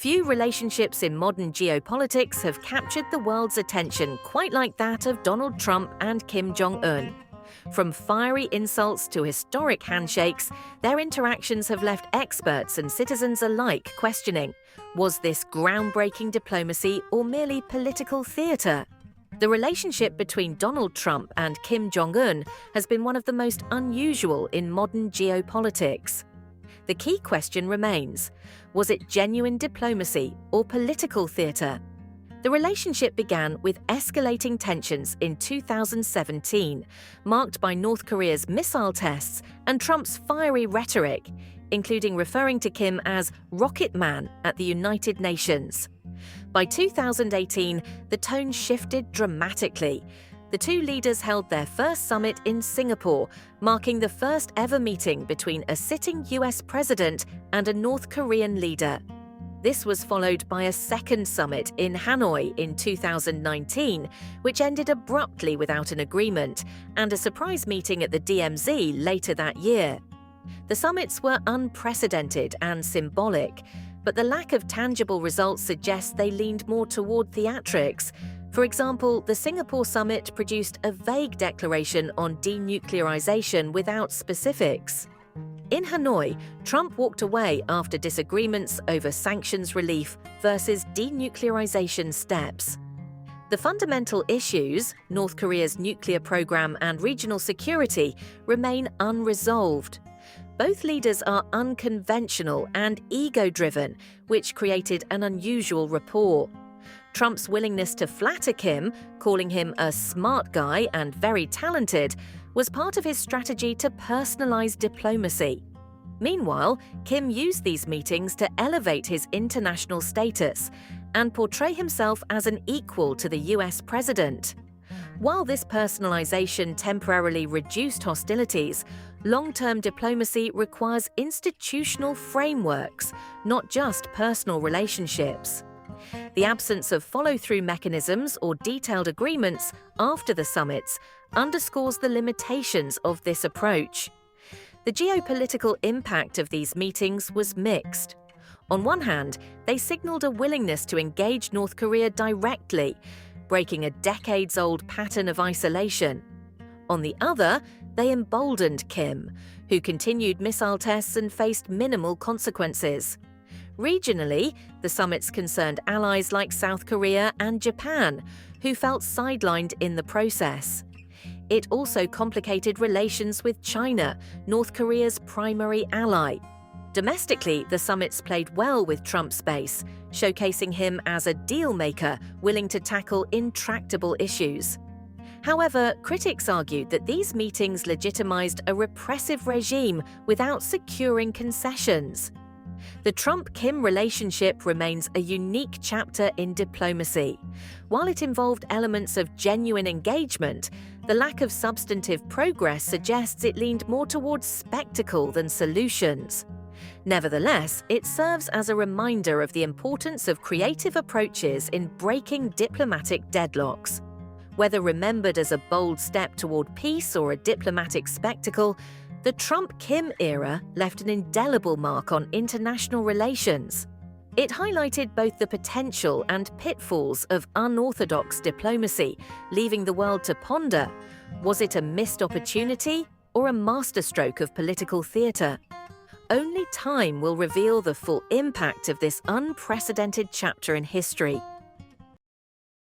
Few relationships in modern geopolitics have captured the world's attention quite like that of Donald Trump and Kim Jong-un. From fiery insults to historic handshakes, their interactions have left experts and citizens alike questioning, was this groundbreaking diplomacy or merely political theater? The relationship between Donald Trump and Kim Jong-un has been one of the most unusual in modern geopolitics. The key question remains, was it genuine diplomacy or political theater? The relationship began with escalating tensions in 2017, marked by North Korea's missile tests and Trump's fiery rhetoric, including referring to Kim as Rocket Man at the United Nations. By 2018, the tone shifted dramatically. The two leaders held their first summit in Singapore, marking the first ever meeting between a sitting US president and a North Korean leader. This was followed by a second summit in Hanoi in 2019, which ended abruptly without an agreement, and a surprise meeting at the DMZ later that year. The summits were unprecedented and symbolic, but the lack of tangible results suggests they leaned more toward theatrics. For example, the Singapore summit produced a vague declaration on denuclearization without specifics. In Hanoi, Trump walked away after disagreements over sanctions relief versus denuclearization steps. The fundamental issues, North Korea's nuclear program and regional security, remain unresolved. Both leaders are unconventional and ego-driven, which created an unusual rapport. Trump's willingness to flatter Kim, calling him a smart guy and very talented, was part of his strategy to personalize diplomacy. Meanwhile, Kim used these meetings to elevate his international status and portray himself as an equal to the US president. While this personalization temporarily reduced hostilities, long-term diplomacy requires institutional frameworks, not just personal relationships. The absence of follow-through mechanisms or detailed agreements after the summits underscores the limitations of this approach. The geopolitical impact of these meetings was mixed. On one hand, they signaled a willingness to engage North Korea directly, breaking a decades-old pattern of isolation. On the other, they emboldened Kim, who continued missile tests and faced minimal consequences. Regionally, the summits concerned allies like South Korea and Japan, who felt sidelined in the process. It also complicated relations with China, North Korea's primary ally. Domestically, the summits played well with Trump's base, showcasing him as a deal-maker willing to tackle intractable issues. However, critics argued that these meetings legitimized a repressive regime without securing concessions. The Trump-Kim relationship remains a unique chapter in diplomacy. While it involved elements of genuine engagement, the lack of substantive progress suggests it leaned more towards spectacle than solutions. Nevertheless, it serves as a reminder of the importance of creative approaches in breaking diplomatic deadlocks. Whether remembered as a bold step toward peace or a diplomatic spectacle, the Trump-Kim era left an indelible mark on international relations. It highlighted both the potential and pitfalls of unorthodox diplomacy, leaving the world to ponder, was it a missed opportunity or a masterstroke of political theater? Only time will reveal the full impact of this unprecedented chapter in history.